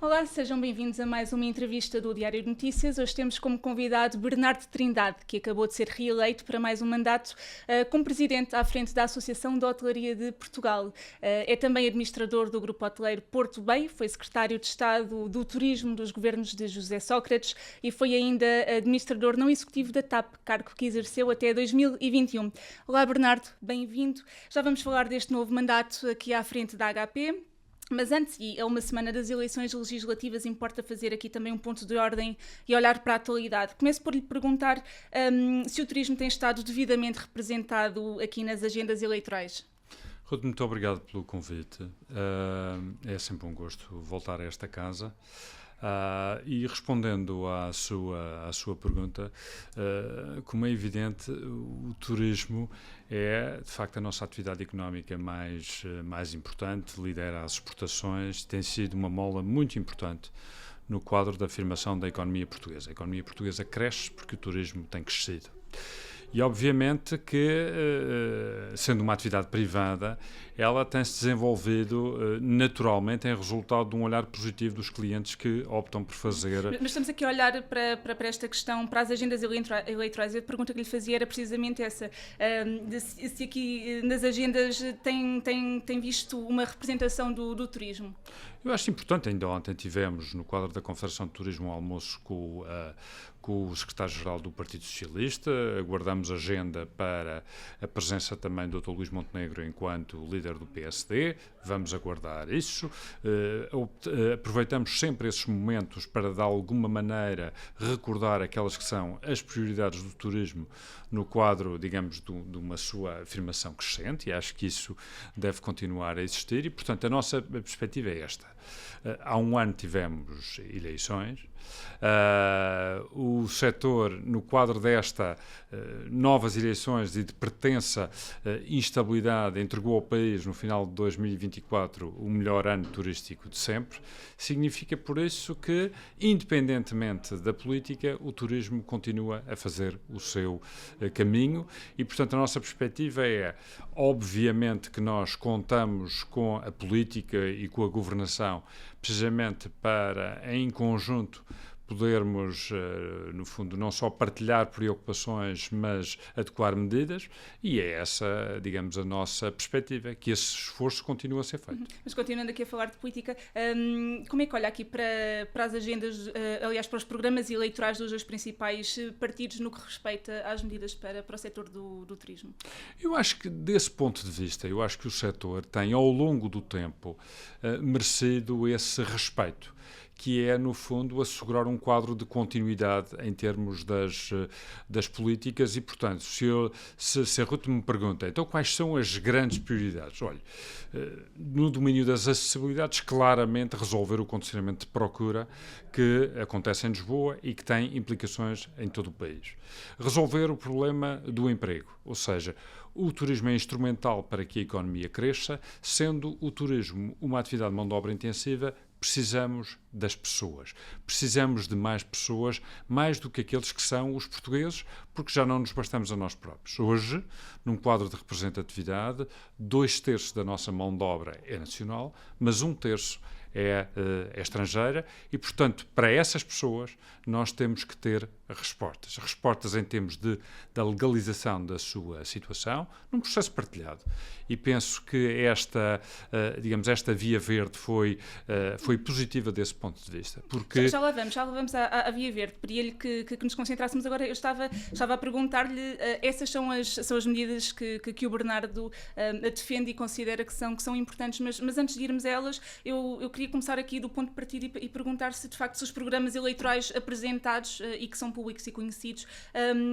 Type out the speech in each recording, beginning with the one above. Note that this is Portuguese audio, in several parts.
Olá, sejam bem-vindos a mais uma entrevista do Diário de Notícias. Hoje temos como convidado Bernardo Trindade, que acabou de ser reeleito para mais um mandato como presidente à frente da Associação de Hotelaria de Portugal. É também administrador do Grupo Hoteleiro Porto Bay, foi secretário de Estado do Turismo dos governos de José Sócrates e foi ainda administrador não executivo da TAP, cargo que exerceu até 2021. Olá, Bernardo, bem-vindo. Já vamos falar deste novo mandato aqui à frente da HP. Mas antes, e a uma semana das eleições legislativas, importa fazer aqui também um ponto de ordem e olhar para a atualidade. Começo por lhe perguntar se o turismo tem estado devidamente representado aqui nas agendas eleitorais. Ruth, muito obrigado pelo convite. É sempre um gosto voltar a esta casa. E respondendo à sua pergunta, como é evidente, o turismo é, de facto, a nossa atividade económica mais importante, lidera as exportações, tem sido uma mola muito importante no quadro da afirmação da economia portuguesa. A economia portuguesa cresce porque o turismo tem crescido. E, obviamente, que, sendo uma atividade privada, ela tem-se desenvolvido naturalmente em resultado de um olhar positivo dos clientes que optam por fazer... Mas estamos aqui a olhar para esta questão, para as agendas eleitorais. A pergunta que lhe fazia era precisamente essa. Se aqui nas agendas tem visto uma representação do turismo? Eu acho importante. Ainda ontem tivemos, no quadro da Confederação de Turismo, um almoço com o secretário-geral do Partido Socialista. Aguardamos agenda para a presença também do Dr. Luís Montenegro enquanto líder do PSD. Vamos aguardar isso. Aproveitamos sempre esses momentos para, de alguma maneira, recordar aquelas que são as prioridades do turismo no quadro, digamos, de uma sua afirmação crescente, e acho que isso deve continuar a existir. E, portanto, a nossa perspectiva é esta. Há um ano tivemos eleições. O setor, no quadro desta novas eleições e de pretensa instabilidade, entregou ao país, no final de 2024, o melhor ano turístico de sempre. Significa, por isso, que, independentemente da política, o turismo continua a fazer o seu caminho e, portanto, a nossa perspectiva é, obviamente, que nós contamos com a política e com a governação precisamente para, em conjunto, podermos, no fundo, não só partilhar preocupações, mas adequar medidas, e é essa, digamos, a nossa perspectiva, que esse esforço continua a ser feito. Mas continuando aqui a falar de política, como é que olha aqui para as agendas, aliás, para os programas eleitorais dos dois principais partidos no que respeita às medidas para o setor do turismo? Eu acho que, desse ponto de vista, eu acho que o setor tem, ao longo do tempo, merecido esse respeito, que é, no fundo, assegurar um quadro de continuidade em termos das políticas e, portanto, se a Ruth me pergunta, então quais são as grandes prioridades? Olha, no domínio das acessibilidades, claramente resolver o condicionamento de procura que acontece em Lisboa e que tem implicações em todo o país. Resolver o problema do emprego, ou seja, o turismo é instrumental para que a economia cresça, sendo o turismo uma atividade de mão de obra intensiva. Precisamos das pessoas. Precisamos de mais pessoas, mais do que aqueles que são os portugueses, porque já não nos bastamos a nós próprios. Hoje, num quadro de representatividade, 2/3 da nossa mão de obra é nacional, mas 1/3 é estrangeira e, portanto, para essas pessoas nós temos que ter respostas em termos da legalização da sua situação, num processo partilhado. E penso que esta via verde foi positiva desse ponto de vista. Porque... Já lá vamos à via verde. Pedia-lhe que nos concentrássemos agora. Eu estava a perguntar-lhe, essas são as medidas que o Bernardo defende e considera que são importantes, mas antes de irmos a elas, eu queria começar aqui do ponto de partida e perguntar se, de facto, se os programas eleitorais apresentados e que são públicos e conhecidos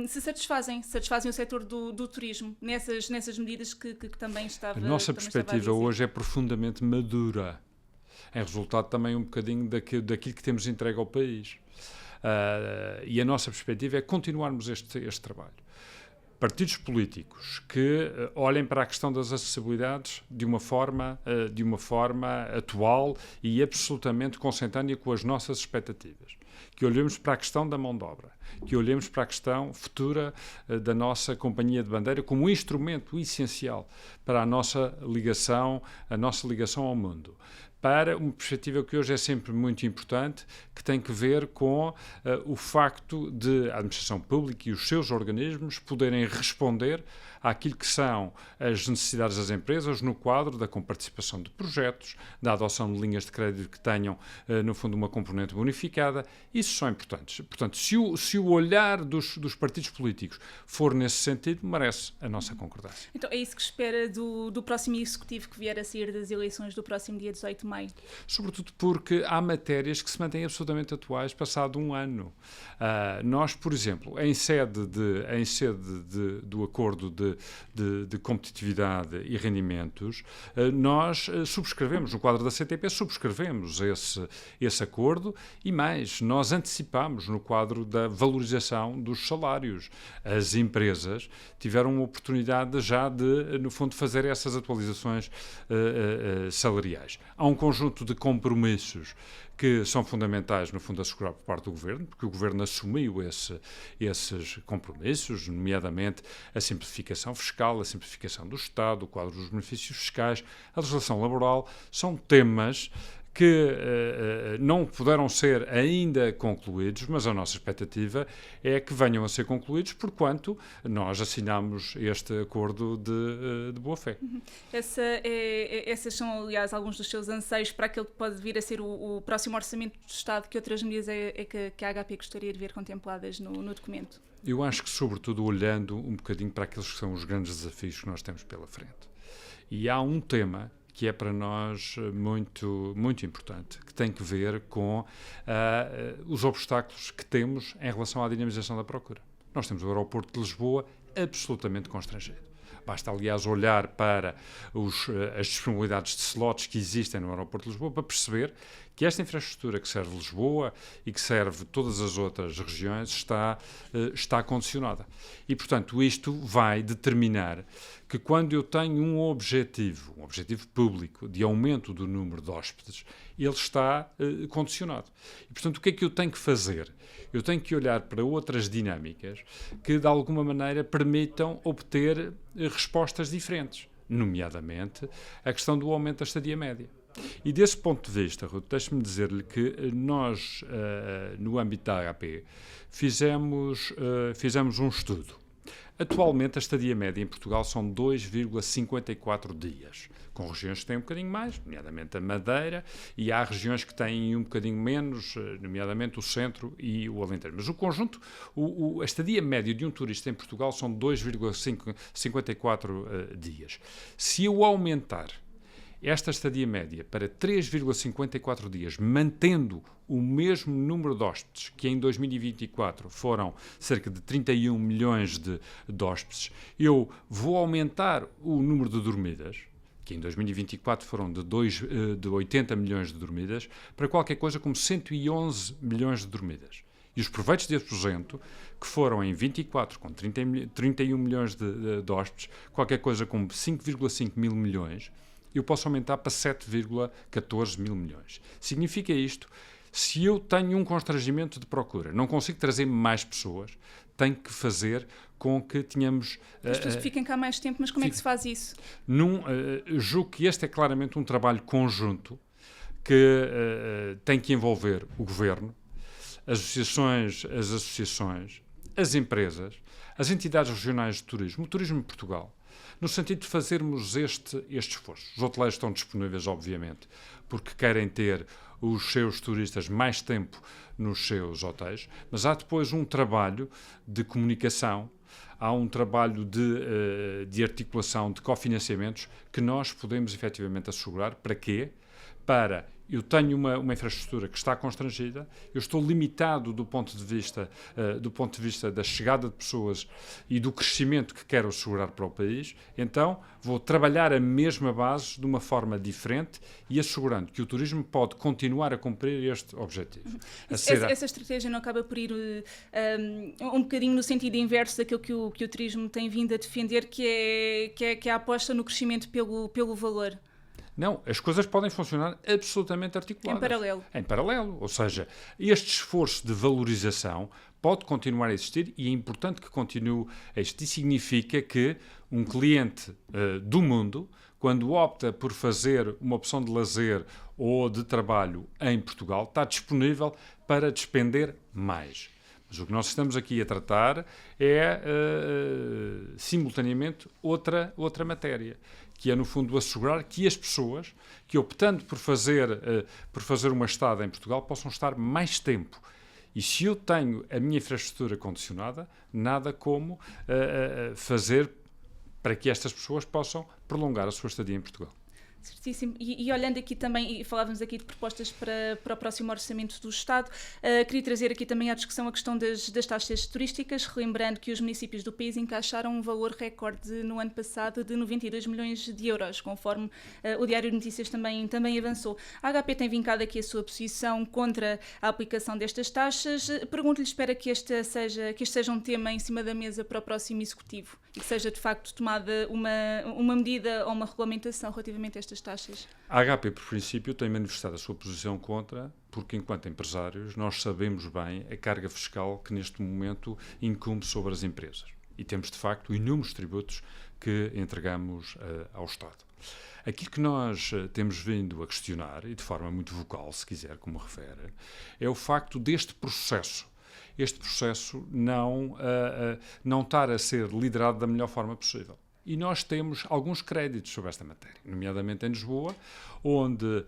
se satisfazem o setor do turismo nessas medidas que também estava a dizer. A nossa perspectiva hoje é profundamente madura, em resultado também um bocadinho daquilo que temos entregue ao país. E a nossa perspectiva é continuarmos este trabalho. Partidos políticos que olhem para a questão das acessibilidades de uma forma atual e absolutamente consentânea com as nossas expectativas. Que olhemos para a questão da mão de obra, que olhemos para a questão futura da nossa companhia de bandeira como um instrumento essencial para a nossa ligação ao mundo. para uma perspectiva que hoje é sempre muito importante, que tem que ver com o facto de a administração pública e os seus organismos poderem responder àquilo que são as necessidades das empresas no quadro da comparticipação de projetos, da adoção de linhas de crédito que tenham, no fundo, uma componente bonificada. Isso são importantes. Portanto, se o olhar dos partidos políticos for nesse sentido, merece a nossa concordância. Então é isso que espera do próximo executivo que vier a sair das eleições do próximo dia 18 de maio? Sobretudo porque há matérias que se mantêm absolutamente atuais passado um ano. Nós, por exemplo, em sede do acordo de competitividade e rendimentos, nós subscrevemos, no quadro da CTP, subscrevemos esse acordo e mais, nós antecipamos no quadro da valorização dos salários. As empresas tiveram uma oportunidade já de, no fundo, fazer essas atualizações salariais. Há um conjunto de compromissos que são fundamentais, no fundo, assegurar por parte do Governo, porque o Governo assumiu esses compromissos, nomeadamente a simplificação fiscal, a simplificação do Estado, o quadro dos benefícios fiscais, a legislação laboral, são temas que não puderam ser ainda concluídos, mas a nossa expectativa é que venham a ser concluídos, porquanto nós assinamos este acordo de boa-fé. Essas são, aliás, alguns dos seus anseios para aquele que pode vir a ser o próximo Orçamento do Estado. Que outras medidas é que a HP gostaria de ver contempladas no documento? Eu acho que, sobretudo, olhando um bocadinho para aqueles que são os grandes desafios que nós temos pela frente. E há um tema que é para nós muito, muito importante, que tem que ver com os obstáculos que temos em relação à dinamização da procura. Nós temos o aeroporto de Lisboa absolutamente constrangido. Basta, aliás, olhar para as disponibilidades de slots que existem no aeroporto de Lisboa para perceber que esta infraestrutura que serve Lisboa e que serve todas as outras regiões está condicionada. E, portanto, isto vai determinar que quando eu tenho um objetivo público de aumento do número de hóspedes, ele está condicionado. E, portanto, o que é que eu tenho que fazer? Eu tenho que olhar para outras dinâmicas que, de alguma maneira, permitam obter respostas diferentes, nomeadamente a questão do aumento da estadia média. E desse ponto de vista, Ruth, deixe-me dizer-lhe que nós, no âmbito da HP, fizemos um estudo. Atualmente, a estadia média em Portugal são 2,54 dias, com regiões que têm um bocadinho mais, nomeadamente a Madeira, e há regiões que têm um bocadinho menos, nomeadamente o centro e o Alentejo. Mas o conjunto, a estadia média de um turista em Portugal são 2,54 dias. Se eu aumentar esta estadia média para 3,54 dias, mantendo o mesmo número de hóspedes, que em 2024 foram cerca de 31 milhões de hóspedes, eu vou aumentar o número de dormidas, que em 2024 foram de 80 milhões de dormidas, para qualquer coisa como 111 milhões de dormidas. E os proveitos de aposento, que foram em 24, com 31 milhões de hóspedes, qualquer coisa como 5,5 mil milhões, eu posso aumentar para 7,14 mil milhões. Significa isto, se eu tenho um constrangimento de procura, não consigo trazer mais pessoas, tenho que fazer com que tenhamos... As pessoas fiquem cá mais tempo, mas como é que se faz isso? Julgo que este é claramente um trabalho conjunto que tem que envolver o Governo, as associações, as empresas, as entidades regionais de turismo, o Turismo de Portugal, no sentido de fazermos este esforço. Os hoteleiros estão disponíveis, obviamente, porque querem ter os seus turistas mais tempo nos seus hotéis, mas há depois um trabalho de comunicação, há um trabalho de articulação, de cofinanciamentos, que nós podemos efetivamente assegurar. Para quê? Para... Eu tenho uma infraestrutura que está constrangida, eu estou limitado do ponto de vista da chegada de pessoas e do crescimento que quero assegurar para o país, então vou trabalhar a mesma base de uma forma diferente e assegurando que o turismo pode continuar a cumprir este objetivo. Essa estratégia não acaba por ir um bocadinho no sentido inverso daquilo que o turismo tem vindo a defender, que é a aposta no crescimento pelo valor? Não, as coisas podem funcionar absolutamente articuladas. Em paralelo. Ou seja, este esforço de valorização pode continuar a existir e é importante que continue a existir. Significa que um cliente do mundo quando opta por fazer uma opção de lazer ou de trabalho em Portugal, está disponível para despender mais. Mas o que nós estamos aqui a tratar é, simultaneamente, outra matéria, que é, no fundo, assegurar que as pessoas que, optando por fazer uma estada em Portugal, possam estar mais tempo. E se eu tenho a minha infraestrutura condicionada, nada como fazer para que estas pessoas possam prolongar a sua estadia em Portugal. Certíssimo. E olhando aqui também, e falávamos aqui de propostas para o próximo orçamento do Estado, queria trazer aqui também à discussão a questão das taxas turísticas, relembrando que os municípios do país encaixaram um valor recorde no ano passado de 92 milhões de euros, conforme o Diário de Notícias também avançou. A HP tem vincado aqui a sua posição contra a aplicação destas taxas. Pergunto-lhe, espera que este seja um tema em cima da mesa para o próximo Executivo e que seja de facto tomada uma medida ou uma regulamentação relativamente a estas taxas? A HP, por princípio, tem manifestado a sua posição contra, porque, enquanto empresários, nós sabemos bem a carga fiscal que neste momento incumbe sobre as empresas. E temos, de facto, inúmeros tributos que entregamos ao Estado. Aquilo que nós temos vindo a questionar, e de forma muito vocal, se quiser, como refere, é o facto deste processo. Este processo não estar a ser liderado da melhor forma possível. E nós temos alguns créditos sobre esta matéria, nomeadamente em Lisboa, onde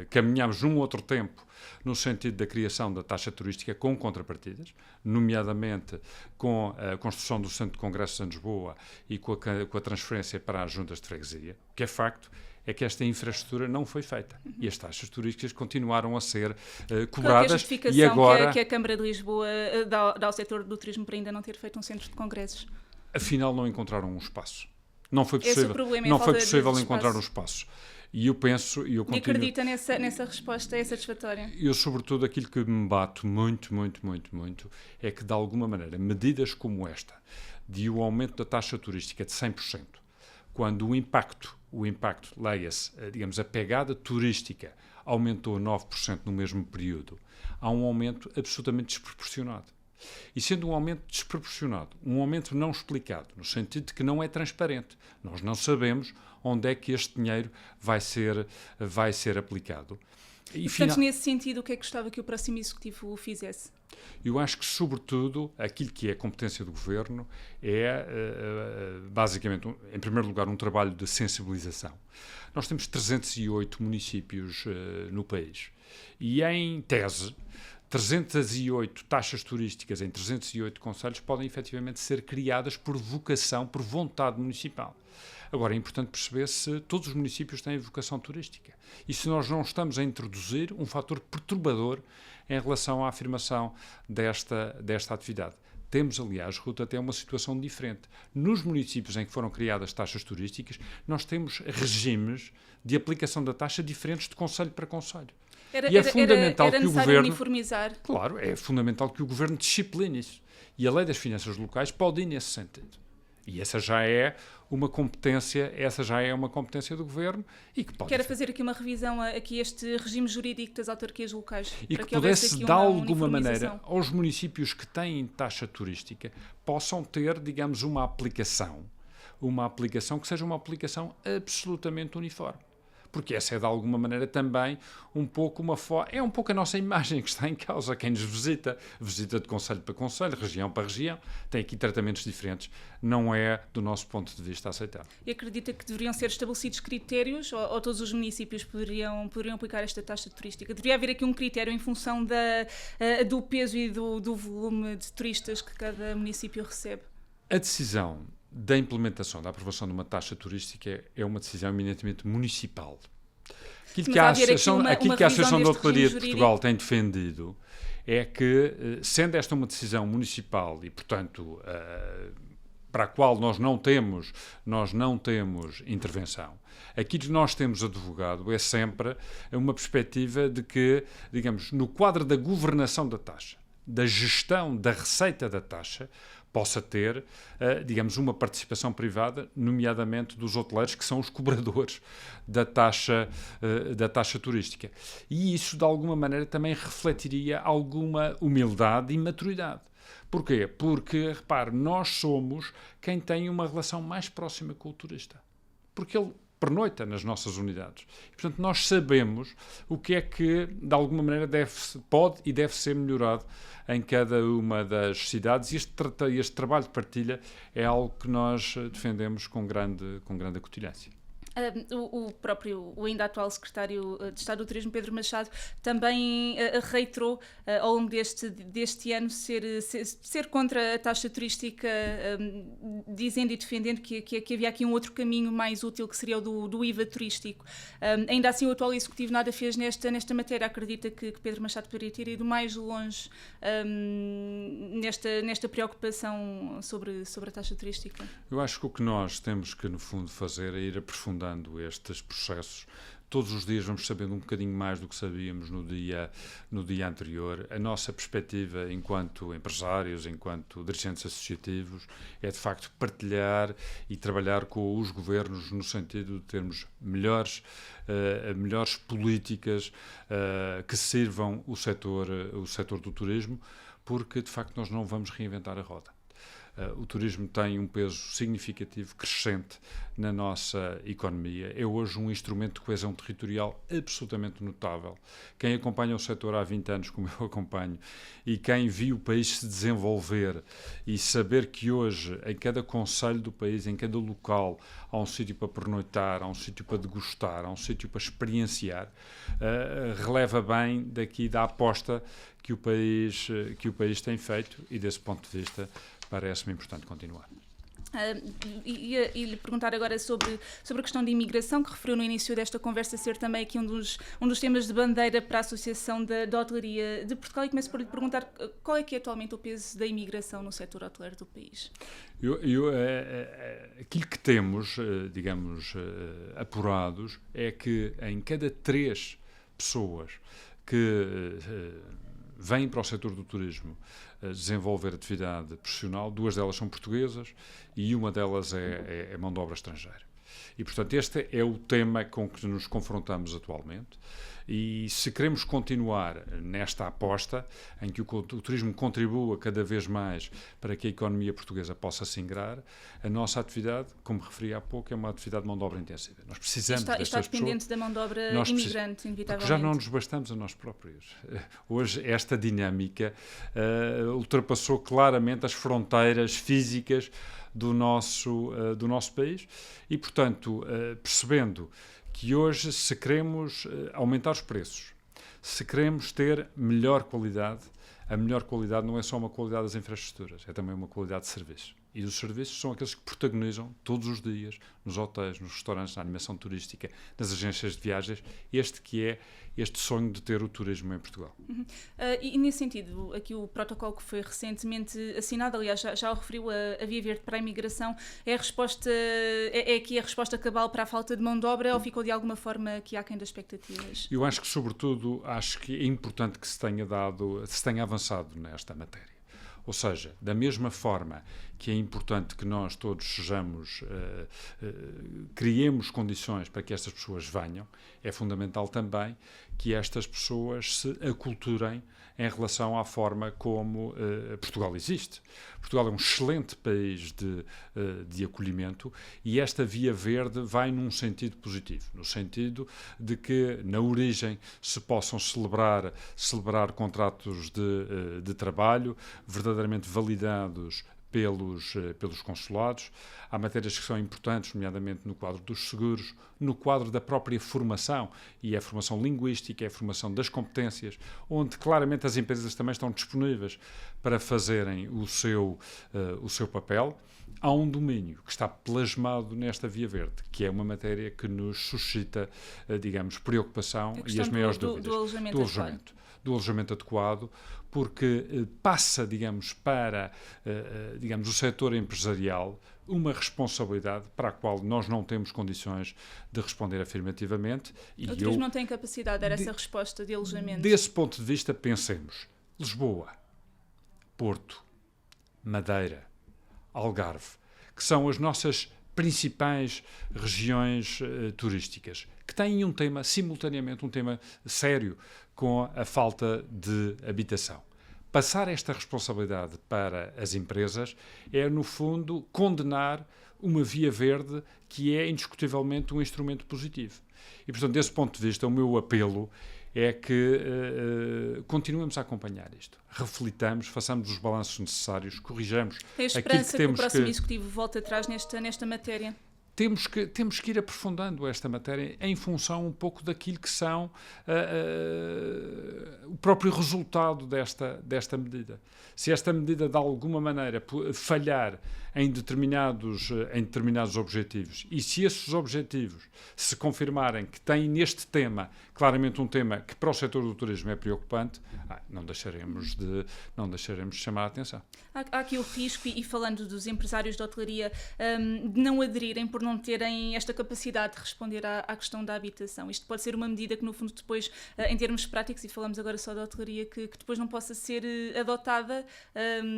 caminhamos num outro tempo no sentido da criação da taxa turística com contrapartidas, nomeadamente com a construção do Centro de Congressos em Lisboa e com a transferência para as juntas de freguesia. O que é facto é que esta infraestrutura não foi feita e as taxas turísticas continuaram a ser cobradas. Qual é a justificação e agora, que a Câmara de Lisboa dá ao setor do turismo para ainda não ter feito um centro de congressos? Afinal, não encontraram um espaço. Não foi possível, Esse é o problema, não foi falta possível encontrar um espaço. E eu penso, e eu continuo... E acredita nessa resposta, é satisfatória? Eu, sobretudo, aquilo que me bato muito, é que, de alguma maneira, medidas como esta, de um aumento da taxa turística de 100%, quando o impacto, leia-se, digamos, a pegada turística aumentou 9% no mesmo período, há um aumento absolutamente desproporcionado. E sendo um aumento desproporcionado, um aumento não explicado, no sentido de que não é transparente, nós não sabemos onde é que este dinheiro vai ser aplicado. E portanto, nesse sentido, o que é que gostava que o próximo Executivo fizesse? Eu acho que, sobretudo, aquilo que é a competência do Governo é, basicamente, em primeiro lugar, um trabalho de sensibilização. Nós temos 308 municípios no país e, em tese, 308 taxas turísticas em 308 concelhos podem efetivamente ser criadas por vocação, por vontade municipal. Agora, é importante perceber se todos os municípios têm vocação turística e se nós não estamos a introduzir um fator perturbador em relação à afirmação desta atividade. Temos, aliás, Ruta, até uma situação diferente. Nos municípios em que foram criadas taxas turísticas, nós temos regimes de aplicação da taxa diferentes de concelho para concelho. Era que o Governo uniformizar. Claro, é fundamental que o Governo discipline isso. E a Lei das Finanças Locais pode ir nesse sentido. E essa já é uma competência do Governo e que pode... Quero fazer aqui uma revisão a este regime jurídico das autarquias locais. E para que pudesse, de alguma maneira, aos municípios que têm taxa turística, possam ter, digamos, uma aplicação que seja uma aplicação absolutamente uniforme. Porque essa é, de alguma maneira, também um pouco a nossa imagem que está em causa. Quem nos visita de concelho para concelho, região para região, tem aqui tratamentos diferentes. Não é, do nosso ponto de vista, aceitável. E acredita que deveriam ser estabelecidos critérios ou todos os municípios poderiam aplicar esta taxa turística? Deveria haver aqui um critério em função do peso e do volume de turistas que cada município recebe? A decisão da implementação, da aprovação de uma taxa turística é uma decisão eminentemente municipal. Aquilo que a Associação de Hotelaria de Portugal tem defendido é que, sendo esta uma decisão municipal e, portanto, para a qual nós não temos intervenção, aquilo que nós temos advogado é sempre uma perspectiva de que, digamos, no quadro da governação da taxa, da gestão da receita da taxa, possa ter, digamos, uma participação privada, nomeadamente dos hoteleiros, que são os cobradores da taxa turística. E isso, de alguma maneira, também refletiria alguma humildade e maturidade. Porquê? Porque, repare, nós somos quem tem uma relação mais próxima com o turista. Porque ele pernoita nas nossas unidades. E, portanto, nós sabemos o que é que, de alguma maneira, pode e deve ser melhorado em cada uma das cidades, e este trabalho de partilha é algo que nós defendemos com grande acutilhância. O ainda atual secretário de Estado do Turismo, Pedro Machado, também reiterou ao longo deste ano ser contra a taxa turística, dizendo e defendendo que havia aqui um outro caminho mais útil, que seria o do IVA turístico. Ainda assim, o atual Executivo nada fez nesta matéria. Acredita que Pedro Machado poderia ter ido mais longe nesta preocupação sobre a taxa turística? Eu acho que o que nós temos que, no fundo, fazer é ir aprofundando estes processos. Todos os dias vamos sabendo um bocadinho mais do que sabíamos no dia anterior. A nossa perspectiva enquanto empresários, enquanto dirigentes associativos, é de facto partilhar e trabalhar com os governos no sentido de termos melhores políticas que sirvam o setor do turismo, porque de facto nós não vamos reinventar a roda. O turismo tem um peso significativo, crescente na nossa economia. É hoje um instrumento de coesão territorial absolutamente notável. Quem acompanha o setor há 20 anos, como eu acompanho, e quem viu o país se desenvolver e saber que hoje, em cada concelho do país, em cada local, há um sítio para pernoitar, há um sítio para degustar, há um sítio para experienciar, releva bem daqui da aposta que o país tem feito, e desse ponto de vista parece-me importante continuar. E lhe perguntar agora sobre a questão de imigração, que referiu no início desta conversa ser também aqui um dos temas de bandeira para a Associação da Hotelaria de Portugal, e começo por lhe perguntar qual é que é atualmente o peso da imigração no setor hoteleiro do país? Aquilo que temos, digamos, apurados, é que em cada 3 pessoas que vêm para o setor do turismo desenvolver atividade profissional, 2 delas são portuguesas e uma delas é mão de obra estrangeira. E, portanto, este é o tema com que nos confrontamos atualmente. E se queremos continuar nesta aposta, em que o turismo contribua cada vez mais para que a economia portuguesa possa se ingrar, a nossa atividade, como referi há pouco, é uma atividade de mão de obra intensiva. Nós precisamos destas pessoas. Está dependente da mão de obra imigrante, inevitavelmente. Porque já não nos bastamos a nós próprios. Hoje, esta dinâmica ultrapassou claramente as fronteiras físicas do nosso país e, portanto, percebendo que hoje, se queremos aumentar os preços, se queremos ter melhor qualidade, a melhor qualidade não é só uma qualidade das infraestruturas, é também uma qualidade de serviço. E os serviços são aqueles que protagonizam todos os dias, nos hotéis, nos restaurantes, na animação turística, nas agências de viagens, este sonho de ter o turismo em Portugal. E nesse sentido, aqui o protocolo que foi recentemente assinado, aliás, já o referiu, a Via Verde para a imigração, é aqui a resposta cabal para a falta de mão de obra, ou ficou de alguma forma aqui aquém das expectativas? Eu acho que, sobretudo, é importante que se tenha avançado nesta matéria. Ou seja, da mesma forma que é importante que nós todos criemos condições para que estas pessoas venham, é fundamental também que estas pessoas se aculturem em relação à forma como Portugal existe. Portugal é um excelente país de acolhimento e esta Via Verde vai num sentido positivo, no sentido de que na origem se possam celebrar contratos de trabalho verdadeiramente validados pelos consulados. Há matérias que são importantes, nomeadamente no quadro dos seguros, no quadro da própria formação, e a formação linguística, a formação das competências, onde claramente as empresas também estão disponíveis para fazerem o seu papel. Há um domínio que está plasmado nesta Via Verde, que é uma matéria que nos suscita, digamos, preocupação e as maiores dúvidas. Do alojamento adequado, porque passa, digamos, para o setor empresarial uma responsabilidade para a qual nós não temos condições de responder afirmativamente. O turismo não tem capacidade de dar essa resposta de alojamento. Desse ponto de vista, pensemos: Lisboa, Porto, Madeira, Algarve, que são as nossas principais regiões turísticas, que têm simultaneamente um tema sério com a falta de habitação. Passar esta responsabilidade para as empresas é, no fundo, condenar uma via verde que é indiscutivelmente um instrumento positivo. E, portanto, desse ponto de vista, o meu apelo é que continuemos a acompanhar isto, reflitamos, façamos os balanços necessários, corrijamos Tem a aquilo esperança que o próximo Executivo volte atrás nesta matéria? Temos que ir aprofundando esta matéria em função um pouco daquilo que são o próprio resultado desta medida. Se esta medida, de alguma maneira, falhar em determinados objetivos, e se esses objetivos se confirmarem que têm neste tema, claramente um tema que para o setor do turismo é preocupante, não deixaremos de chamar a atenção. Há aqui o risco, e falando dos empresários de hotelaria, de não aderirem por não terem esta capacidade de responder à questão da habitação. Isto pode ser uma medida que, no fundo, depois, em termos práticos, e falamos agora só da hotelaria, que depois não possa ser adotada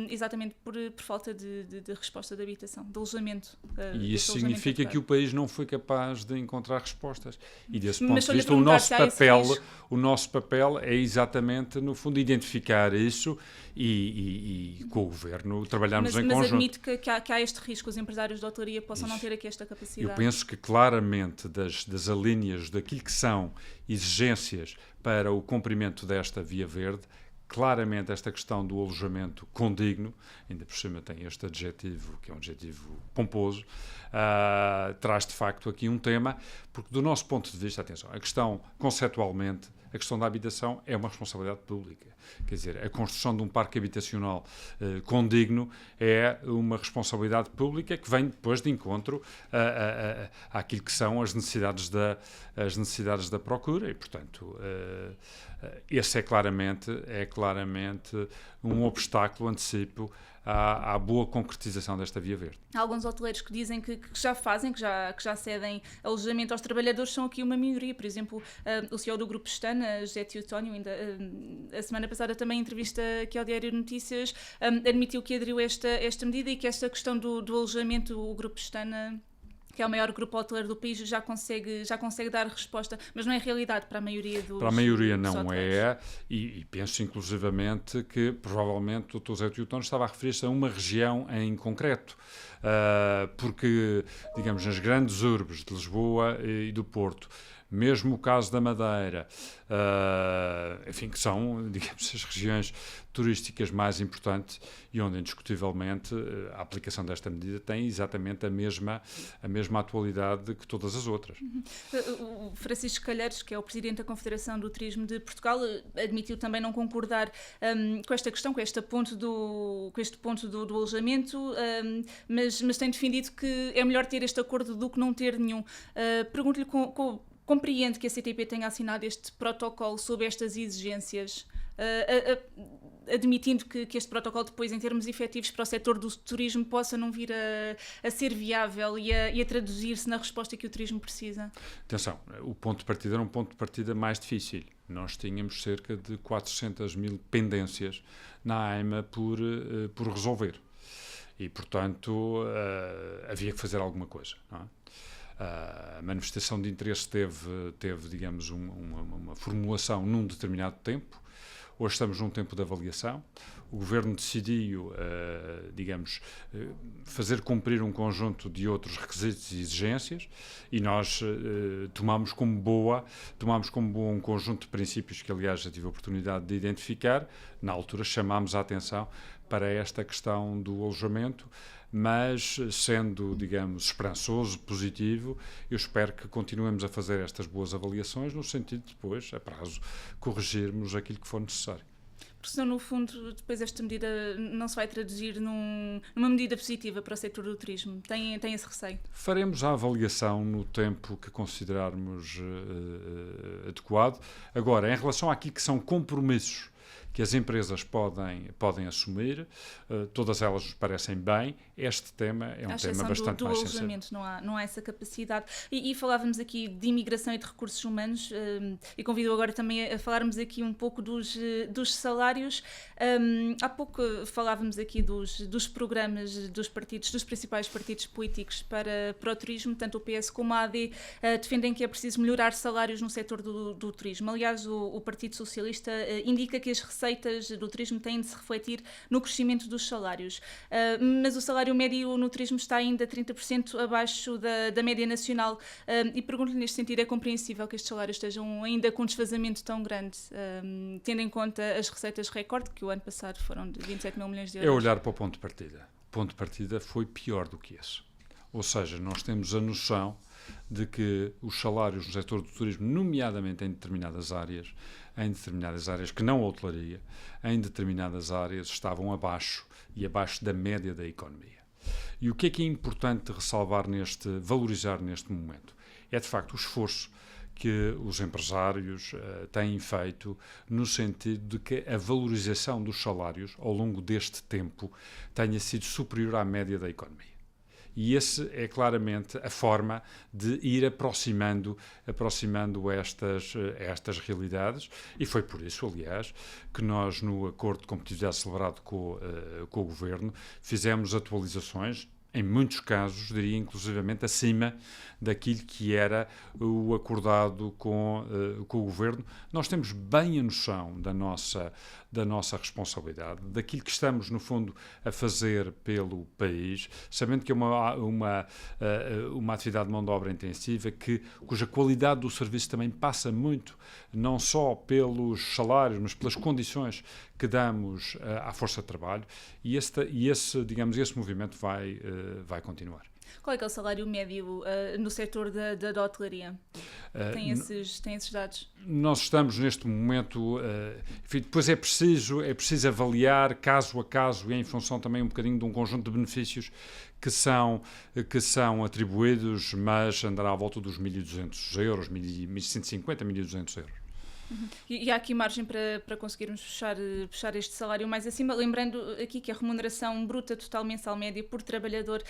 exatamente por falta de resposta de habitação, de alojamento. E isso significa que o país não foi capaz de encontrar respostas. E desse ponto Mas de vista, o nosso papel é exatamente, no fundo, identificar isso e com o Governo trabalharmos em conjunto. Mas admite que há este risco, os empresários de hotelaria possam não ter aqui esta capacidade. Eu penso que claramente das alíneas daquilo que são exigências para o cumprimento desta via verde, claramente esta questão do alojamento condigno, ainda por cima tem este adjetivo, que é um adjetivo pomposo, traz de facto aqui um tema, porque do nosso ponto de vista, atenção, a questão conceptualmente, a questão da habitação é uma responsabilidade pública. Quer dizer, a construção de um parque habitacional condigno é uma responsabilidade pública que vem depois de encontro àquilo que são as necessidades da procura e, portanto, esse é claramente um obstáculo, antecipo, à boa concretização desta via verde. Há alguns hoteleiros que dizem que já fazem, que já cedem alojamento aos trabalhadores, são aqui uma minoria. Por exemplo, o CEO do Grupo Pestana, José Teotónio, ainda a semana passada também em entrevista aqui ao Diário de Notícias, admitiu que aderiu a esta medida e que esta questão do alojamento, o Grupo Pestana, que é o maior grupo hoteleiro do país, já consegue dar resposta, mas não é realidade para a maioria dos. Para a maioria não é, e penso inclusivamente que provavelmente o Dr. José Teotónio estava a referir-se a uma região em concreto, porque, digamos, nas grandes urbes de Lisboa e do Porto, mesmo o caso da Madeira, enfim, que são, digamos, as regiões turísticas mais importantes e onde, indiscutivelmente, a aplicação desta medida tem exatamente a mesma atualidade que todas as outras. O Francisco Calheiros, que é o presidente da Confederação do Turismo de Portugal, admitiu também não concordar com esta questão, com este ponto do alojamento, mas tem defendido que é melhor ter este acordo do que não ter nenhum. Pergunto-lhe compreende que a CTP tenha assinado este protocolo sob estas exigências, admitindo que este protocolo depois, em termos efetivos para o setor do turismo, possa não vir a ser viável e a traduzir-se na resposta que o turismo precisa? Atenção, o ponto de partida era um ponto de partida mais difícil. Nós tínhamos cerca de 400 mil pendências na AIMA por resolver. E, portanto, havia que fazer alguma coisa, não é? A manifestação de interesse teve digamos, uma formulação num determinado tempo. Hoje estamos num tempo de avaliação. O Governo decidiu, digamos, fazer cumprir um conjunto de outros requisitos e exigências e nós tomamos como boa um conjunto de princípios que, aliás, já tive a oportunidade de identificar. Na altura chamámos a atenção para esta questão do alojamento, mas sendo, digamos, esperançoso, positivo, eu espero que continuemos a fazer estas boas avaliações no sentido de depois, a prazo, corrigirmos aquilo que for necessário. Porque senão, no fundo, depois esta medida não se vai traduzir numa medida positiva para o setor do turismo. Tem esse receio? Faremos a avaliação no tempo que considerarmos adequado. Agora, em relação àquilo que são compromissos que as empresas podem assumir, todas elas nos parecem bem. Este tema é um tema bastante mais sensível. Não há essa capacidade. E falávamos aqui de imigração e de recursos humanos, e convido agora também a falarmos aqui um pouco dos salários. Há pouco falávamos aqui dos programas dos principais partidos políticos para o turismo, tanto o PS como a AD defendem que é preciso melhorar salários no setor do turismo. Aliás, o Partido Socialista indica que as receitas do turismo têm de se refletir no crescimento dos salários. Mas o salário médio no turismo está ainda 30% abaixo da média nacional, e pergunto-lhe neste sentido, é compreensível que estes salários estejam ainda com um desfazamento tão grande, tendo em conta as receitas recorde, que o ano passado foram de 27 mil milhões de euros? É olhar para o ponto de partida. O ponto de partida foi pior do que esse. Ou seja, nós temos a noção de que os salários no setor do turismo, nomeadamente em determinadas áreas que não a hotelaria, em determinadas áreas estavam abaixo e abaixo da média da economia. E o que é importante valorizar neste momento? É de facto o esforço que os empresários têm feito no sentido de que a valorização dos salários ao longo deste tempo tenha sido superior à média da economia. E essa é claramente a forma de ir aproximando estas realidades, e foi por isso, aliás, que nós, no acordo de competitividade celebrado com o Governo, fizemos atualizações, em muitos casos, diria inclusivamente acima daquilo que era o acordado com o Governo. Nós temos bem a noção da nossa responsabilidade, daquilo que estamos, no fundo, a fazer pelo país, sabendo que é uma atividade de mão de obra intensiva, cuja qualidade do serviço também passa muito, não só pelos salários, mas pelas condições que damos à força de trabalho, e esse movimento vai continuar. Qual é que é o salário médio no setor da hotelaria? Tem esses dados? Nós estamos neste momento, enfim, depois é preciso avaliar caso a caso e em função também um bocadinho de um conjunto de benefícios que são atribuídos, mas andará à volta dos 1.200 euros, 1.150, 1.200 euros. E há aqui margem para conseguirmos puxar este salário mais acima, lembrando aqui que a remuneração bruta total mensal média por trabalhador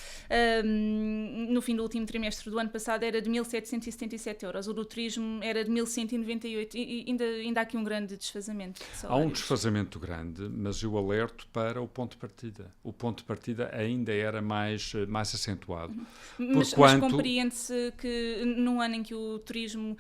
no fim do último trimestre do ano passado era de 1.777 euros, o do turismo era de 1.198, e ainda há aqui um grande desfazamento de salários. Há um desfazamento grande, mas eu alerto para o ponto de partida. O ponto de partida ainda era mais acentuado. Mas compreende-se que num ano em que o turismo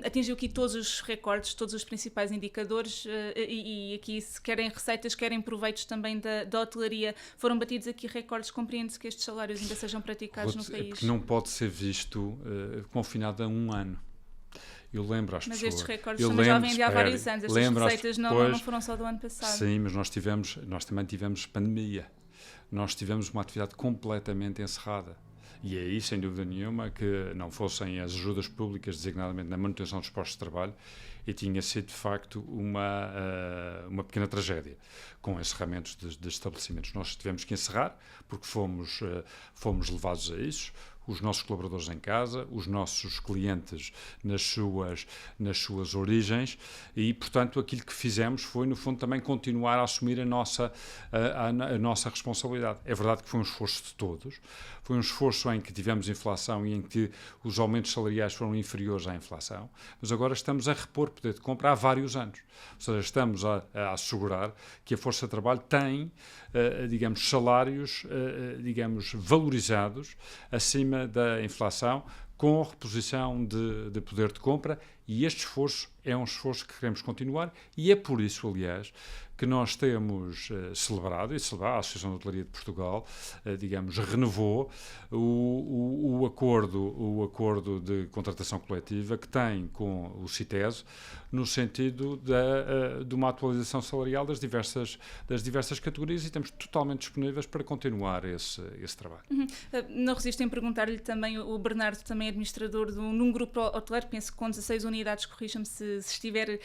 atingiu aqui todos os recordes, todos os principais indicadores, e aqui se querem receitas, querem proveitos também da hotelaria, foram batidos aqui recordes, compreende-se que estes salários ainda sejam praticados no país? Porque não pode ser visto confinado a um ano. Eu lembro às pessoas... Mas estes recordes também já vêm de há vários anos, estas receitas não foram só do ano passado. Sim, mas nós também tivemos pandemia. Nós tivemos uma atividade completamente encerrada. E é aí, sem dúvida nenhuma, que não fossem as ajudas públicas, designadamente na manutenção dos postos de trabalho, e tinha sido, de facto, uma pequena tragédia com encerramentos de estabelecimentos. Nós tivemos que encerrar, porque fomos levados a isso, os nossos colaboradores em casa, os nossos clientes nas suas origens, e, portanto, aquilo que fizemos foi, no fundo, também continuar a assumir a nossa responsabilidade. É verdade que foi um esforço de todos, foi um esforço em que tivemos inflação e em que os aumentos salariais foram inferiores à inflação, mas agora estamos a repor poder de compra há vários anos. Ou seja, estamos a assegurar que a força de trabalho tem, salários, valorizados acima da inflação, com reposição de poder de compra, e este esforço é um esforço que queremos continuar, e é por isso, aliás, que nós temos celebrado, a Associação de Hotelaria de Portugal, renovou o acordo de contratação coletiva que tem com o CITES, no sentido de uma atualização salarial das diversas categorias, e estamos totalmente disponíveis para continuar esse trabalho. Não resisto em perguntar-lhe também, o Bernardo também é administrador num grupo hoteleiro, penso que com 16 unidades, corrija-me se estiver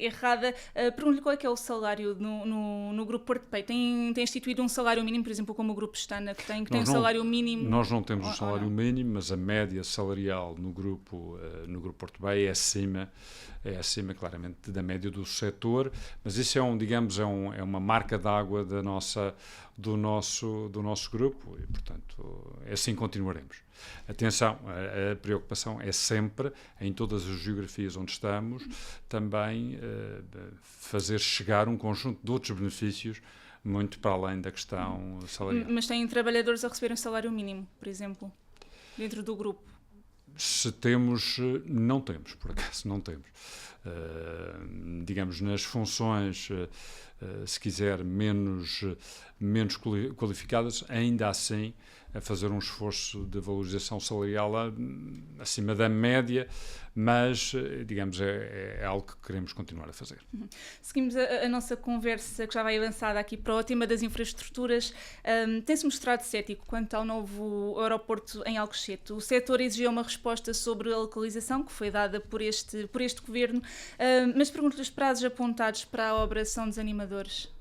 errada, pergunto-lhe qual é que é o salário no Grupo Porto Pay. Tem instituído um salário mínimo, por exemplo, como o Grupo Estana, que tem um salário mínimo? Nós não temos um salário mínimo, mas a média salarial no Grupo Porto Pay é acima claramente da média do setor, mas isso é uma marca d'água do nosso grupo, e, portanto, assim continuaremos. Atenção, a preocupação é sempre, em todas as geografias onde estamos, também fazer chegar um conjunto de outros benefícios muito para além da questão salarial. Mas têm trabalhadores a receber um salário mínimo, por exemplo, dentro do grupo? Não temos, por acaso não temos. digamos, nas funções, se quiser, menos qualificadas, ainda assim a fazer um esforço de valorização salarial acima da média, mas, digamos, é algo que queremos continuar a fazer. Seguimos a nossa conversa, que já vai avançada aqui para o tema das infraestruturas. Tem-se mostrado cético quanto ao novo aeroporto em Alcochete. O setor exigiu uma resposta sobre a localização, que foi dada por este governo, mas pergunto-lhe, os prazos apontados para a obra são desanimadores?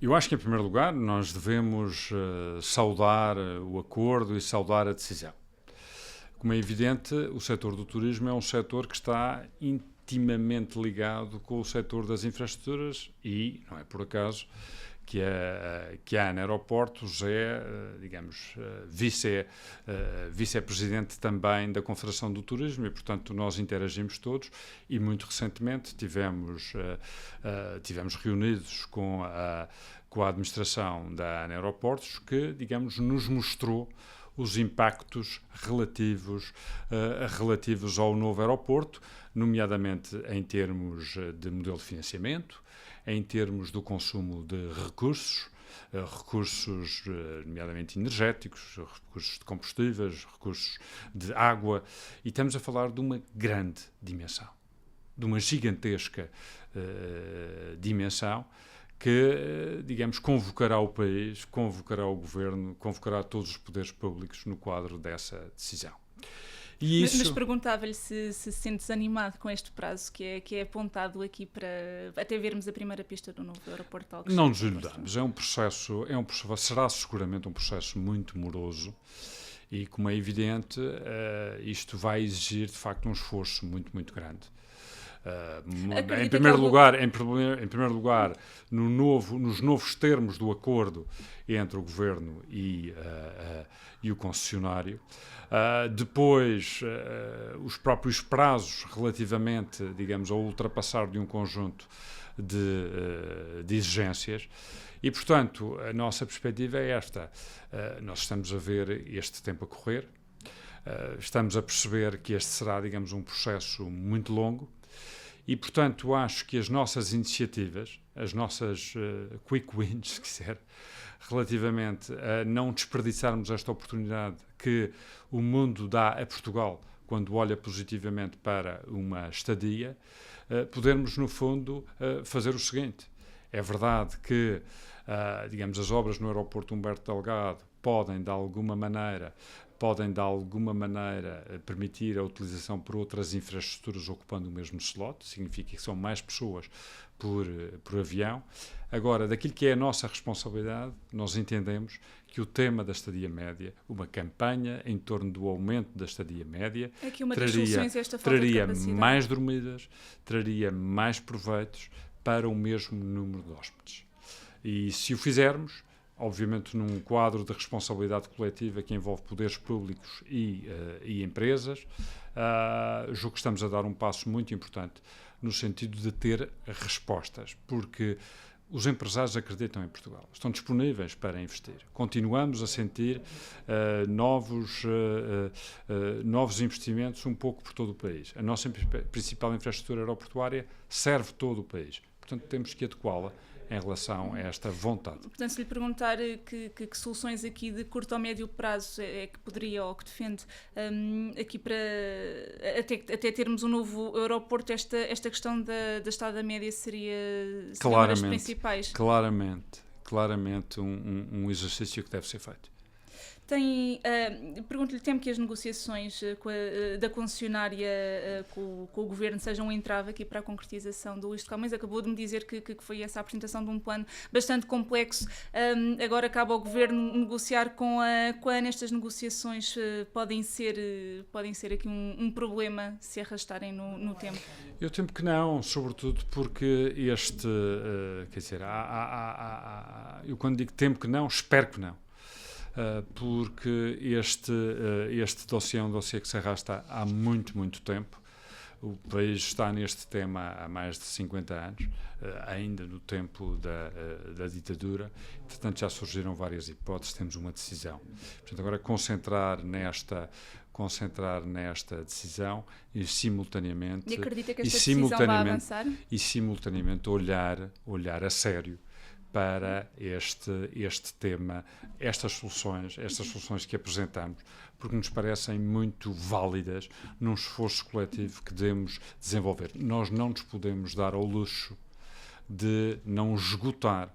Eu acho que, em primeiro lugar, nós devemos saudar o acordo e saudar a decisão. Como é evidente, o setor do turismo é um setor que está intimamente ligado com o setor das infraestruturas e, não é por acaso, que a ANA Aeroportos é, digamos, vice-presidente também da Confederação do Turismo e, portanto, nós interagimos todos e, muito recentemente, tivemos reunidos com a administração da ANA Aeroportos que, digamos, nos mostrou os impactos relativos ao novo aeroporto, nomeadamente em termos de modelo de financiamento, em termos do consumo de recursos, nomeadamente energéticos, recursos de combustíveis, recursos de água, e estamos a falar de uma grande dimensão, de uma gigantesca dimensão que, digamos, convocará o país, convocará o governo, convocará todos os poderes públicos no quadro dessa decisão. E isso... Mas perguntava-lhe se se sente desanimado com este prazo que é apontado aqui para até vermos a primeira pista do novo aeroporto de Alcochete. Não nos iludamos, será seguramente um processo muito moroso e, como é evidente, isto vai exigir, de facto, um esforço muito, muito grande. Em primeiro lugar, nos novos termos do acordo entre o Governo e o concessionário. Depois, os próprios prazos relativamente, digamos, ao ultrapassar de um conjunto de exigências. E, portanto, a nossa perspectiva é esta. Nós estamos a ver este tempo a correr. Estamos a perceber que este será, digamos, um processo muito longo. E, portanto, acho que as nossas iniciativas, as nossas quick wins, se quiser, relativamente a não desperdiçarmos esta oportunidade que o mundo dá a Portugal quando olha positivamente para uma estadia, podermos, no fundo, fazer o seguinte. É verdade que, digamos, as obras no aeroporto Humberto Delgado podem, de alguma maneira, permitir a utilização por outras infraestruturas ocupando o mesmo slot, significa que são mais pessoas por avião. Agora, daquilo que é a nossa responsabilidade, nós entendemos que o tema da estadia média, uma campanha em torno do aumento da estadia média, traria mais dormidas, traria mais proveitos para o mesmo número de hóspedes. E se o fizermos, obviamente num quadro de responsabilidade coletiva que envolve poderes públicos e empresas, julgo que estamos a dar um passo muito importante no sentido de ter respostas, porque os empresários acreditam em Portugal, estão disponíveis para investir. Continuamos a sentir novos investimentos um pouco por todo o país. A nossa principal infraestrutura aeroportuária serve todo o país, portanto temos que adequá-la em relação a esta vontade. Portanto, se lhe perguntar que soluções aqui de curto ou médio prazo é que poderia ou que defende aqui para até termos um novo aeroporto, esta questão da estada média seria uma das principais? Claramente um exercício que deve ser feito. Pergunto-lhe, temo que as negociações da concessionária com o Governo sejam um entrave aqui para a concretização do Luís de Camões. Acabou de me dizer que foi essa a apresentação de um plano bastante complexo. Agora cabe ao Governo negociar com a ANA. Estas negociações podem ser aqui um problema se arrastarem no tempo? Eu temo que não, sobretudo porque eu quando digo temo que não, espero que não. Porque este dossiê é um dossiê que se arrasta há muito, muito tempo. O país está neste tema há mais de 50 anos, ainda no tempo da ditadura. Portanto, já surgiram várias hipóteses, temos uma decisão. Portanto, agora concentrar concentrar nesta decisão e simultaneamente... E acredita que esta decisão vai avançar? E simultaneamente olhar a sério para este tema, estas soluções que apresentamos, porque nos parecem muito válidas num esforço coletivo que devemos desenvolver. Nós não nos podemos dar ao luxo de não esgotar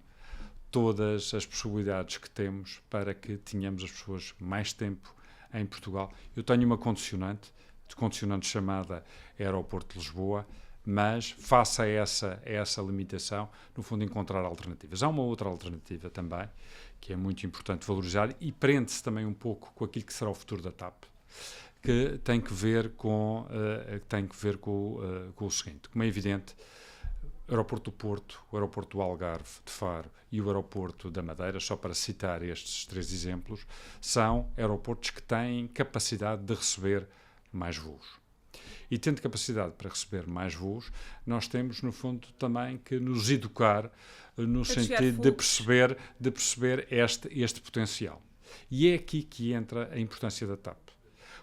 todas as possibilidades que temos para que tenhamos as pessoas mais tempo em Portugal. Eu tenho uma condicionante chamada Aeroporto de Lisboa, mas face a essa limitação, no fundo, encontrar alternativas. Há uma outra alternativa também, que é muito importante valorizar e prende-se também um pouco com aquilo que será o futuro da TAP, que tem que ver com o seguinte. Como é evidente, o Aeroporto do Porto, o Aeroporto do Algarve, de Faro e o Aeroporto da Madeira, só para citar estes 3 exemplos, são aeroportos que têm capacidade de receber mais voos. E tendo capacidade para receber mais voos, nós temos, no fundo, também que nos educar no sentido de perceber este potencial. E é aqui que entra a importância da TAP.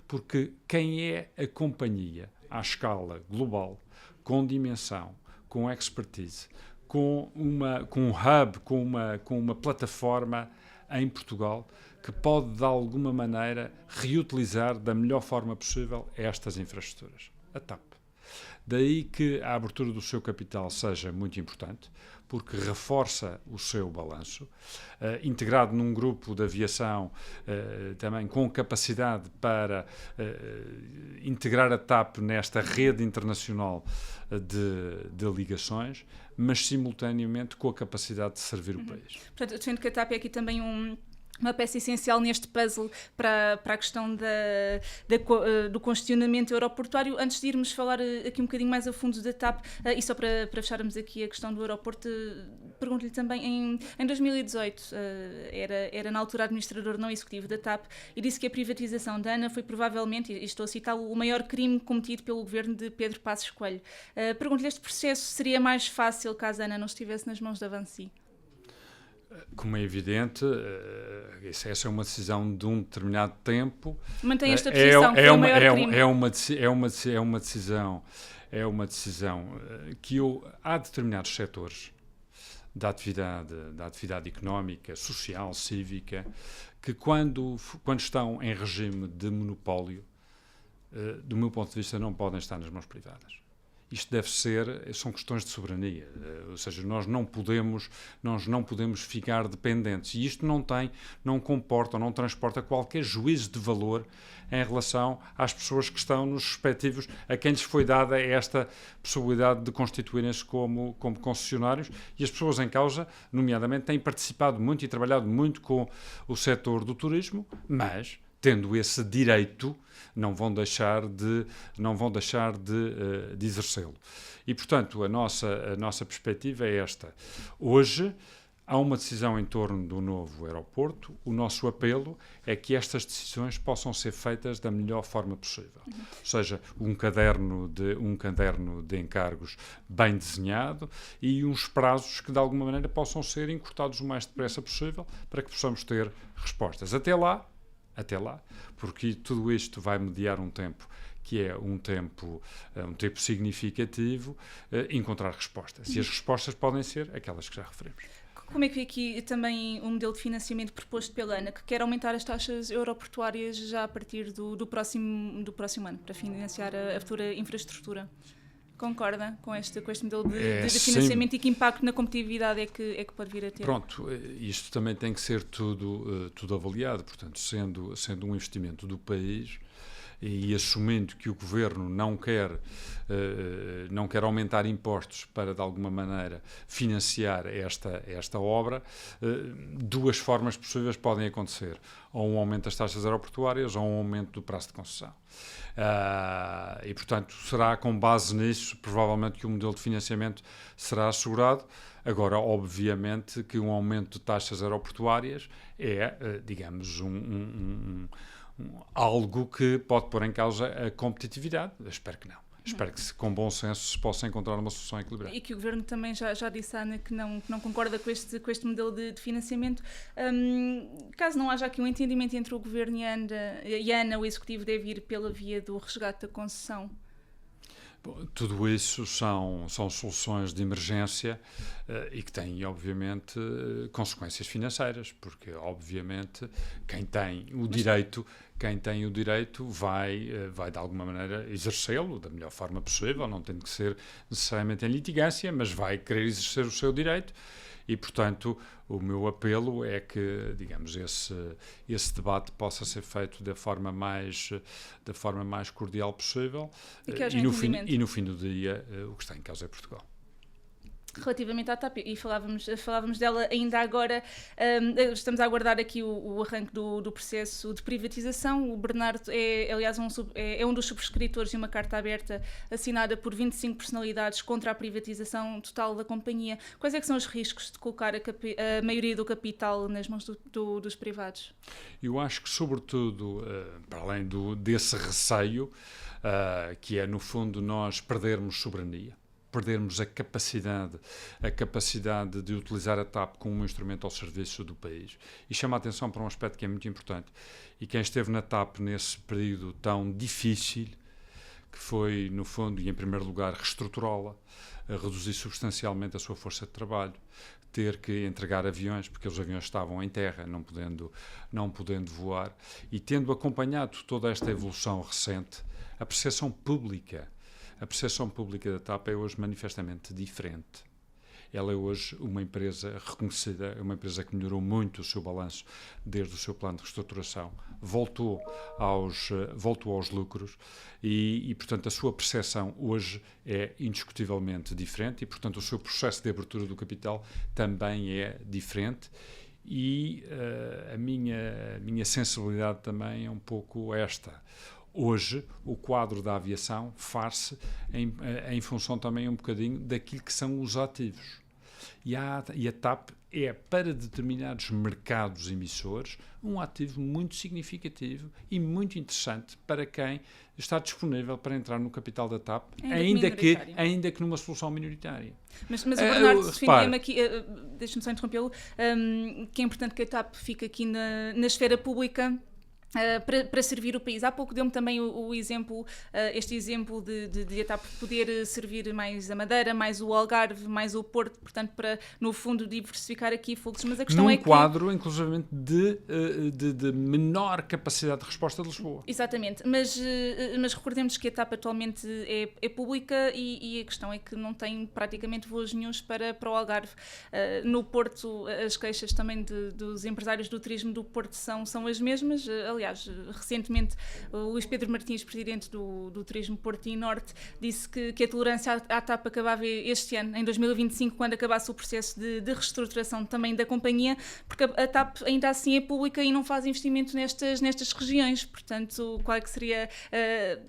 Porque quem é a companhia à escala global, com dimensão, com expertise, com um hub, com uma plataforma em Portugal, que pode, de alguma maneira, reutilizar da melhor forma possível estas infraestruturas. A TAP. Daí que a abertura do seu capital seja muito importante, porque reforça o seu balanço, integrado num grupo de aviação também com capacidade para integrar a TAP nesta rede internacional de ligações, mas simultaneamente com a capacidade de servir o país. Portanto, defendo que a TAP é aqui também uma peça essencial neste puzzle para a questão do congestionamento aeroportuário. Antes de irmos falar aqui um bocadinho mais a fundo da TAP, e só para fecharmos aqui a questão do aeroporto, pergunto-lhe também, em 2018, era na altura administrador não executivo da TAP, e disse que a privatização da ANA foi provavelmente, e estou a citá-lo, o maior crime cometido pelo governo de Pedro Passos Coelho. Pergunto-lhe, este processo seria mais fácil caso a ANA não estivesse nas mãos da Vinci? Como é evidente, essa é uma decisão de um determinado tempo. Mantém esta posição, que foi o maior crime. É uma decisão que há determinados setores da atividade económica, social, cívica, que quando estão em regime de monopólio, do meu ponto de vista, não podem estar nas mãos privadas. Isto são questões de soberania, ou seja, nós não podemos ficar dependentes. E isto não comporta, não transporta qualquer juízo de valor em relação às pessoas que estão nos respectivos, a quem lhes foi dada esta possibilidade de constituírem-se como concessionários, e as pessoas em causa, nomeadamente, têm participado muito e trabalhado muito com o setor do turismo, mas, tendo esse direito, não vão deixar de exercê-lo. E, portanto, a nossa perspectiva é esta. Hoje, há uma decisão em torno do novo aeroporto. O nosso apelo é que estas decisões possam ser feitas da melhor forma possível. Ou seja, um caderno de encargos bem desenhado e uns prazos que, de alguma maneira, possam ser encurtados o mais depressa possível para que possamos ter respostas. Até lá, porque tudo isto vai mediar um tempo que é um tempo significativo, encontrar respostas. E as respostas podem ser aquelas que já referimos. Como é que vê aqui também um modelo de financiamento proposto pela ANA, que quer aumentar as taxas aeroportuárias já a partir do próximo ano, para financiar a futura infraestrutura? Concorda com este modelo de financiamento e que impacto na competitividade é que pode vir a ter? Pronto, isto também tem que ser tudo avaliado, portanto, sendo um investimento do país e assumindo que o Governo não quer aumentar impostos para, de alguma maneira, financiar esta obra, duas formas possíveis podem acontecer. Ou um aumento das taxas aeroportuárias ou um aumento do prazo de concessão. E, portanto, será com base nisso, provavelmente, que o modelo de financiamento será assegurado. Agora, obviamente, que um aumento de taxas aeroportuárias é, digamos, algo que pode pôr em causa a competitividade. Eu espero que não. Espero que com bom senso se possa encontrar uma solução equilibrada. E que o Governo também já disse à ANA que não concorda com este modelo de financiamento. Caso não haja aqui um entendimento entre o Governo e a ANA, o Executivo deve ir pela via do resgate da concessão? Bom, tudo isso são soluções de emergência e que têm, obviamente, consequências financeiras, porque, obviamente, quem tem o direito vai de alguma maneira exercê-lo da melhor forma possível, não tem que ser necessariamente em litigância, mas vai querer exercer o seu direito. E, portanto, o meu apelo é que, digamos, esse debate possa ser feito da forma mais cordial possível e no fim do dia o que está em causa é Portugal. Relativamente à TAP, e falávamos dela ainda agora, estamos a aguardar aqui o arranque do processo de privatização. O Bernardo aliás, um dos subscritores de uma carta aberta assinada por 25 personalidades contra a privatização total da companhia. Quais é que são os riscos de colocar a maioria do capital nas mãos dos privados? Eu acho que, sobretudo, para além desse receio, que é, no fundo, nós perdermos soberania, perdermos a capacidade de utilizar a TAP como um instrumento ao serviço do país. E chama a atenção para um aspecto que é muito importante. E quem esteve na TAP nesse período tão difícil, que foi, no fundo, e em primeiro lugar, reestruturá-la, reduzir substancialmente a sua força de trabalho, ter que entregar aviões, porque os aviões estavam em terra, não podendo voar, e tendo acompanhado toda esta evolução recente, a percepção pública da TAP é hoje manifestamente diferente. Ela é hoje uma empresa reconhecida, uma empresa que melhorou muito o seu balanço desde o seu plano de reestruturação, voltou aos lucros e, portanto, a sua percepção hoje é indiscutivelmente diferente e, portanto, o seu processo de abertura do capital também é diferente. E a minha sensibilidade também é um pouco esta. Hoje, o quadro da aviação faz-se em função também um bocadinho daquilo que são os ativos. E a TAP é, para determinados mercados emissores, um ativo muito significativo e muito interessante para quem está disponível para entrar no capital da TAP, ainda que numa solução minoritária. Mas o Bernardo defendia-me aqui, deixa-me só interrompê-lo, que é importante que a TAP fique aqui na esfera pública, para servir o país. Há pouco deu-me também este exemplo de a TAP poder servir mais a Madeira, mais o Algarve, mais o Porto, portanto, para, no fundo, diversificar aqui fluxos. Mas a questão é que... Num quadro, inclusivamente, de menor capacidade de resposta de Lisboa. Exatamente, mas recordemos que a TAP atualmente é pública e a questão é que não tem praticamente voos nenhuns para o Algarve. No Porto, as queixas também dos empresários do turismo do Porto são as mesmas. Aliás, recentemente, o Luís Pedro Martins, presidente do Turismo Porto e Norte, disse que a tolerância à TAP acabava este ano, em 2025, quando acabasse o processo de reestruturação também da companhia, porque a TAP ainda assim é pública e não faz investimento nestas regiões. Portanto, qual é que seria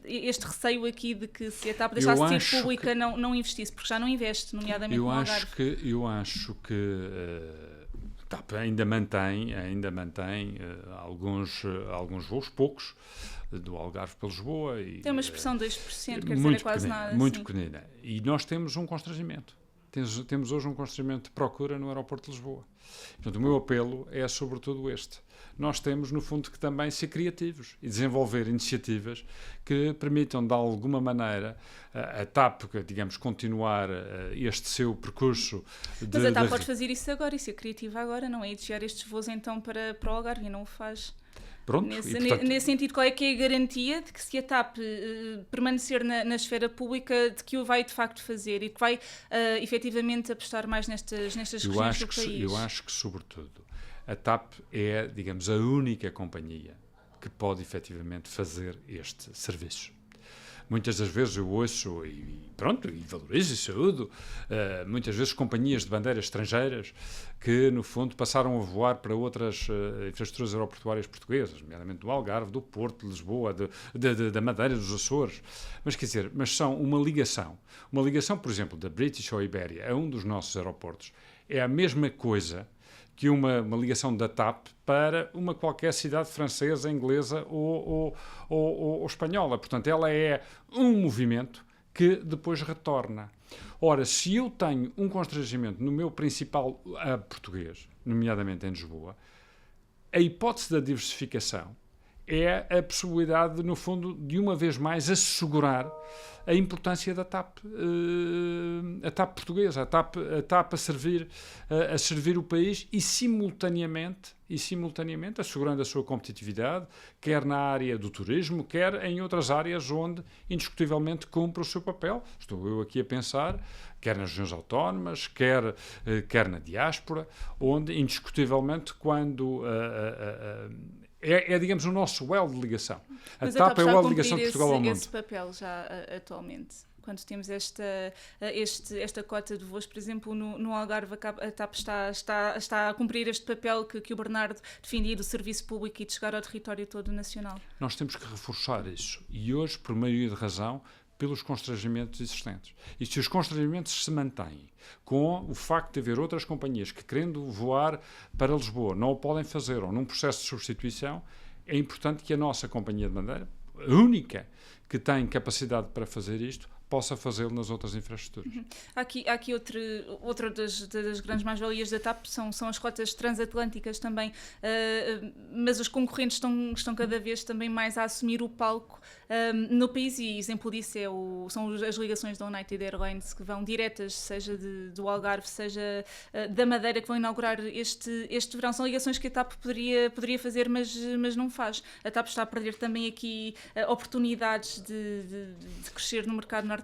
este receio aqui de que, se a TAP deixasse de ser pública, não investisse? Porque já não investe, nomeadamente no Algarve. Eu acho que a TAP ainda mantém alguns voos, poucos, do Algarve para Lisboa. Tem uma expressão de 2%, quer dizer, é quase nada. Muito pequenina. E nós temos um constrangimento. Temos hoje um constrangimento de procura no aeroporto de Lisboa. Portanto, o meu apelo é sobretudo este. Nós temos, no fundo, que também ser criativos e desenvolver iniciativas que permitam, de alguma maneira, a TAP, digamos, continuar este seu percurso. Mas a TAP pode fazer isso agora e ser criativa agora, não é? E desviar estes voos, então, para o Algarve, e não o faz. Pronto, nesse sentido, qual é que é a garantia de que, se a TAP permanecer na esfera pública, de que o vai de facto fazer e que vai efetivamente apostar mais nestas regiões do país? Eu acho que, sobretudo, a TAP é, digamos, a única companhia que pode efetivamente fazer este serviço. Muitas das vezes eu ouço e valorizo e saúdo muitas vezes companhias de bandeiras estrangeiras que, no fundo, passaram a voar para outras infraestruturas aeroportuárias portuguesas, nomeadamente do Algarve, do Porto, de Lisboa, da Madeira, dos Açores. Mas são uma ligação, por exemplo, da British ou Iberia a um dos nossos aeroportos. É a mesma coisa que uma ligação da TAP para uma qualquer cidade francesa, inglesa ou espanhola. Portanto, ela é um movimento que depois retorna. Ora, se eu tenho um constrangimento no meu principal hub português, nomeadamente em Lisboa, a hipótese da diversificação é a possibilidade, no fundo, de uma vez mais assegurar a importância da TAP, a TAP portuguesa, a TAP a servir o país e simultaneamente assegurando a sua competitividade, quer na área do turismo, quer em outras áreas onde indiscutivelmente cumpre o seu papel. Estou eu aqui a pensar, quer nas regiões autónomas, quer na diáspora, onde indiscutivelmente quando digamos, o nosso elo de ligação. Mas a TAP é o elo de ligação de esse, Portugal ao mundo. esse papel já atualmente? Quando temos esta cota de voos, por exemplo, no Algarve, a TAP está a cumprir este papel que o Bernardo defendia do serviço público e de chegar ao território todo nacional. Nós temos que reforçar isso. E hoje, por maioria de razão, pelos constrangimentos existentes. E se os constrangimentos se mantêm com o facto de haver outras companhias que, querendo voar para Lisboa, não o podem fazer ou num processo de substituição, é importante que a nossa companhia de bandeira, a única que tem capacidade para fazer isto, possa fazê-lo nas outras infraestruturas. Há aqui outra das grandes mais-valias da TAP são as rotas transatlânticas também, mas os concorrentes estão cada vez também mais a assumir o palco no país, e exemplo disso são as ligações da United Airlines, que vão diretas, seja do Algarve, seja da Madeira, que vão inaugurar este verão. São ligações que a TAP poderia fazer, mas não faz. A TAP está a perder também aqui oportunidades de crescer no mercado norte-americano.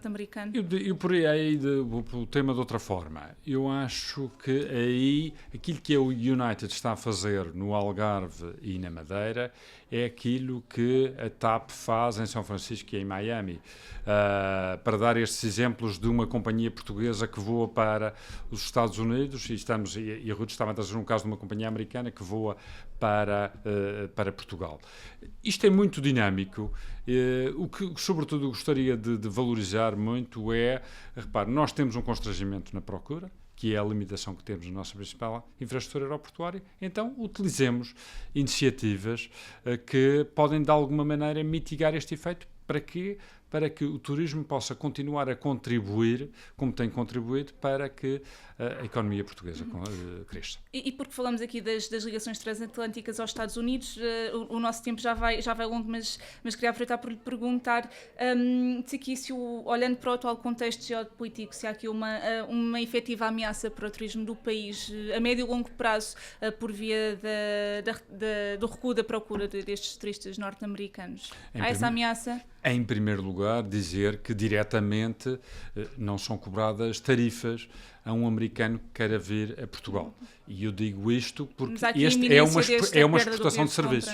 Eu poria aí o tema de outra forma. Eu acho que aí aquilo que a United está a fazer no Algarve e na Madeira é aquilo que a TAP faz em São Francisco e em Miami. Para dar estes exemplos de uma companhia portuguesa que voa para os Estados Unidos, e a Ruth estava a trazer um caso de uma companhia americana que voa para Portugal. Isto é muito dinâmico. O que, sobretudo, gostaria de valorizar muito é, repare, nós temos um constrangimento na procura, que é a limitação que temos na nossa principal infraestrutura aeroportuária, então utilizemos iniciativas que podem, de alguma maneira, mitigar este efeito. Para quê? Para que o turismo possa continuar a contribuir, como tem contribuído, para que a economia portuguesa cresça. E porque falamos aqui das ligações transatlânticas aos Estados Unidos, o nosso tempo já vai longo, mas queria aproveitar por lhe perguntar se aqui, olhando para o atual contexto geopolítico, se há aqui uma efetiva ameaça para o turismo do país a médio e longo prazo por via do recuo da procura destes turistas norte-americanos. Há essa ameaça? Em primeiro lugar, dizer que diretamente não são cobradas tarifas a um americano que queira vir a Portugal. E eu digo isto porque este é uma exportação de serviços.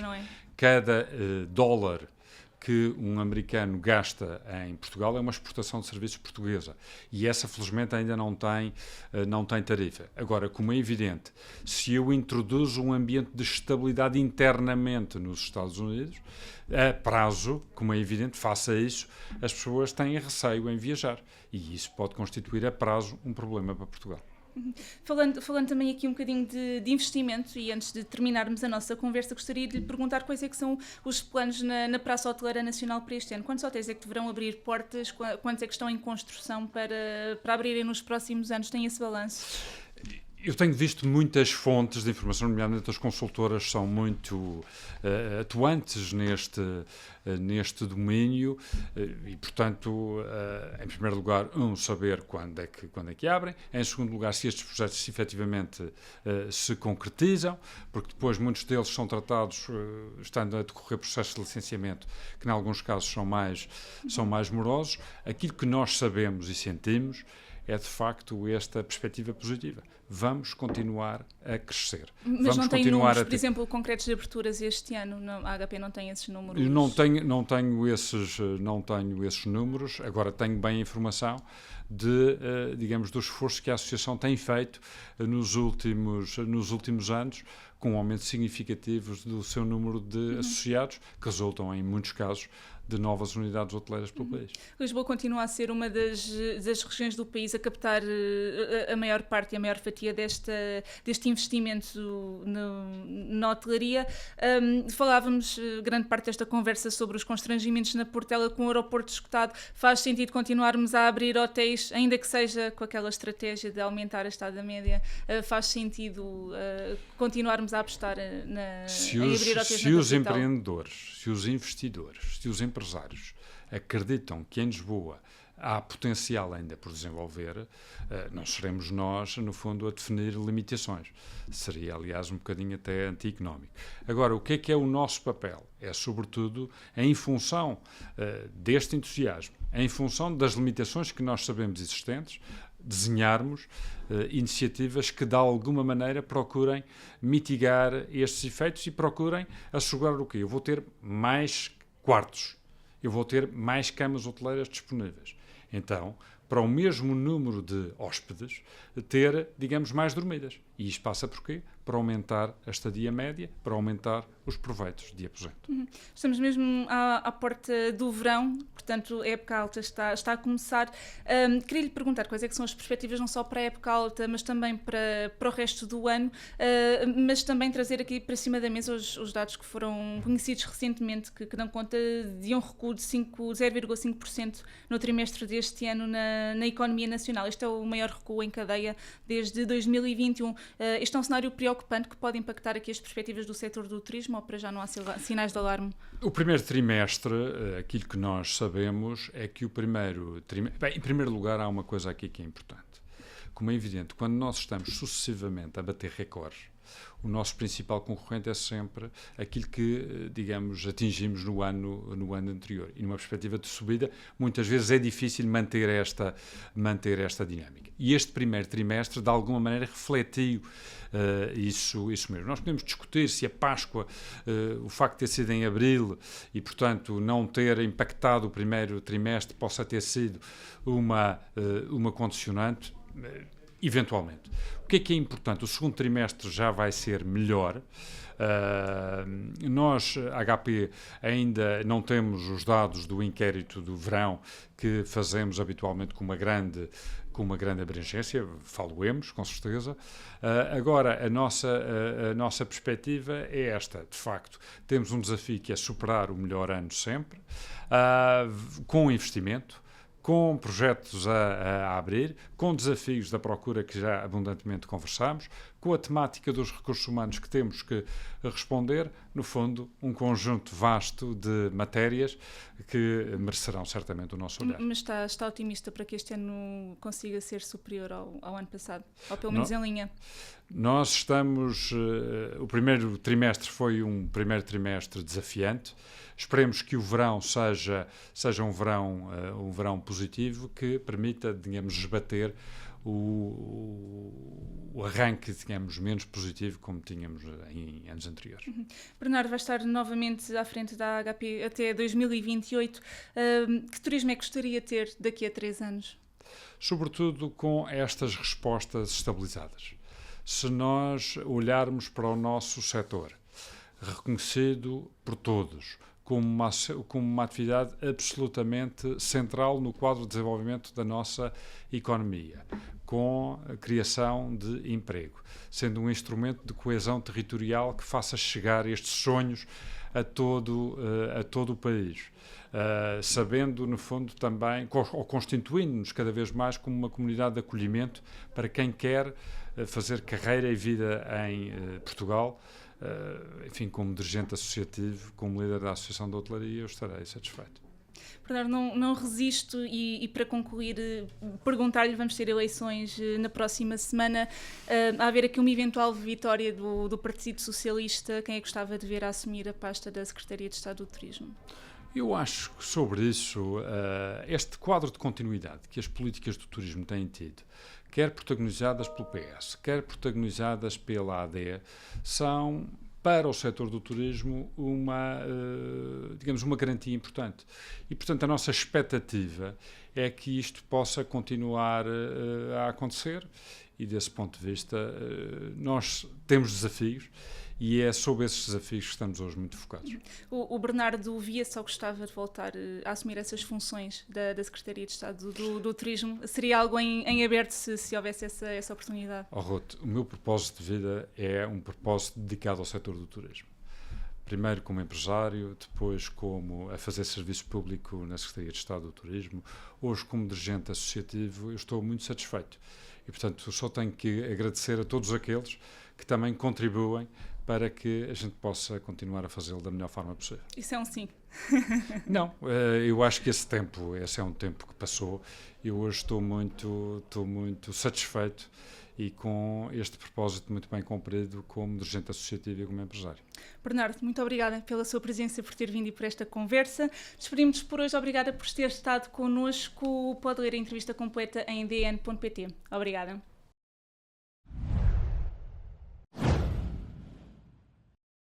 Cada dólar que um americano gasta em Portugal é uma exportação de serviços portuguesa. E essa, felizmente, ainda não tem tarifa. Agora, como é evidente, se eu introduzo um ambiente de estabilidade internamente nos Estados Unidos, a prazo, como é evidente, face a isso, as pessoas têm receio em viajar. E isso pode constituir a prazo um problema para Portugal. Falando também aqui um bocadinho de investimento, e antes de terminarmos a nossa conversa, gostaria de lhe perguntar quais é que são os planos na Praça Hoteleira Nacional para este ano. Quantos hotéis é que deverão abrir portas? Quantos é que estão em construção para abrirem nos próximos anos? Tem esse balanço? Eu tenho visto muitas fontes de informação, nomeadamente as consultoras são muito atuantes neste domínio e, portanto, em primeiro lugar, saber quando é que abrem, em segundo lugar, se estes projetos efetivamente se concretizam, porque depois muitos deles são tratados estando a decorrer processos de licenciamento que, em alguns casos, são mais morosos. Aquilo que nós sabemos e sentimos é, de facto, esta perspectiva positiva. Vamos continuar a crescer. Mas não tem números, por exemplo, concretos de aberturas este ano? A HP não tem esses números? Não tenho esses números. Agora tenho bem a informação digamos, do esforço que a Associação tem feito nos últimos anos com aumentos significativos do seu número de associados, que resultam, em muitos casos, de novas unidades hoteleiras pelo país. Lisboa continua a ser uma das regiões do país a captar a maior parte e a maior fatia deste investimento na hotelaria. Falávamos grande parte desta conversa sobre os constrangimentos na Portela com o aeroporto esgotado. Faz sentido continuarmos a abrir hotéis, ainda que seja com aquela estratégia de aumentar a estada média? Faz sentido continuarmos a apostar em abrir hotéis na capital? Se os empreendedores, se os investidores, se os empresários acreditam que em Lisboa há potencial ainda por desenvolver, não seremos nós, no fundo, a definir limitações. Seria, aliás, um bocadinho até anti-económico. Agora, o que é o nosso papel? É, sobretudo, em função deste entusiasmo, em função das limitações que nós sabemos existentes, desenharmos iniciativas que, de alguma maneira, procurem mitigar estes efeitos e procurem assegurar o quê? Eu vou ter mais quartos, eu vou ter mais camas hoteleiras disponíveis. Então, para o mesmo número de hóspedes, ter, digamos, mais dormidas. E isto passa por quê? Para aumentar a estadia média, para aumentar os proveitos de aposento. Estamos mesmo à porta do verão, portanto, a época alta está a começar. Queria lhe perguntar quais é que são as perspectivas, não só para a época alta, mas também para o resto do ano, mas também trazer aqui para cima da mesa os dados que foram conhecidos recentemente, que dão conta de um recuo de 0,5% no trimestre deste ano na economia nacional. Este é o maior recuo em cadeia desde 2021. Este é um cenário preocupante que pode impactar aqui as perspectivas do setor do turismo, ou para já não há sinais de alarme? O primeiro trimestre, aquilo que nós sabemos é que o primeiro trimestre... Bem, em primeiro lugar, há uma coisa aqui que é importante. Como é evidente, quando nós estamos sucessivamente a bater recordes, o nosso principal concorrente é sempre aquilo que, digamos, atingimos no ano anterior. E numa perspectiva de subida, muitas vezes é difícil manter esta dinâmica. E este primeiro trimestre, de alguma maneira, refletiu isso mesmo. Nós podemos discutir se a Páscoa, o facto de ter sido em abril e, portanto, não ter impactado o primeiro trimestre, possa ter sido uma condicionante. Eventualmente. O que é importante? O segundo trimestre já vai ser melhor. Nós, HP, ainda não temos os dados do inquérito do verão que fazemos habitualmente com uma grande abrangência, falo-emos, com certeza. Agora, a nossa perspectiva é esta, de facto. Temos um desafio que é superar o melhor ano sempre, com investimento, com projetos a abrir, com desafios da procura que já abundantemente conversámos, com a temática dos recursos humanos que temos que responder, no fundo, um conjunto vasto de matérias que merecerão certamente o nosso olhar. Mas está otimista para que este ano consiga ser superior ao ano passado? Ou pelo menos em linha? Nós estamos... o primeiro trimestre foi um primeiro trimestre desafiante. Esperemos que o verão seja um verão positivo que permita, digamos, esbater o arranque, digamos, menos positivo como tínhamos em anos anteriores. Bernardo vai estar novamente à frente da HP até 2028. Que turismo é que gostaria de ter daqui a 3 anos? Sobretudo com estas respostas estabilizadas. Se nós olharmos para o nosso setor, reconhecido por todos, como uma atividade absolutamente central no quadro de desenvolvimento da nossa economia, com a criação de emprego, sendo um instrumento de coesão territorial que faça chegar estes sonhos a todo o país, sabendo, no fundo, também, ou constituindo-nos cada vez mais como uma comunidade de acolhimento para quem quer fazer carreira e vida em Portugal. Enfim, como dirigente associativo, como líder da Associação de Hotelaria, eu estarei satisfeito. Bernardo, não resisto e para concluir, perguntar-lhe, vamos ter eleições na próxima semana, a haver aqui uma eventual vitória do Partido Socialista, quem é que gostava de ver a assumir a pasta da Secretaria de Estado do Turismo? Eu acho que sobre isso, este quadro de continuidade que as políticas do turismo têm tido, quer protagonizadas pelo PS, quer protagonizadas pela AD, são, para o setor do turismo, digamos, uma garantia importante. E, portanto, a nossa expectativa é que isto possa continuar a acontecer e, desse ponto de vista, nós temos desafios e é sobre esses desafios que estamos hoje muito focados. O Bernardo Via só gostava de voltar a assumir essas funções da Secretaria de Estado do Turismo. Seria algo em aberto se houvesse essa oportunidade? Ruth, o meu propósito de vida é um propósito dedicado ao setor do turismo. Primeiro como empresário, depois como a fazer serviço público na Secretaria de Estado do Turismo, hoje como dirigente associativo, eu estou muito satisfeito. E, portanto, só tenho que agradecer a todos aqueles que também contribuem para que a gente possa continuar a fazê-lo da melhor forma possível. Isso é um sim. Não, eu acho que esse é um tempo que passou. Eu hoje estou muito satisfeito e com este propósito muito bem cumprido como dirigente associativo e como empresário. Bernardo, muito obrigada pela sua presença, por ter vindo e por esta conversa. Despedimos-nos por hoje. Obrigada por ter estado connosco. Pode ler a entrevista completa em dn.pt. Obrigada.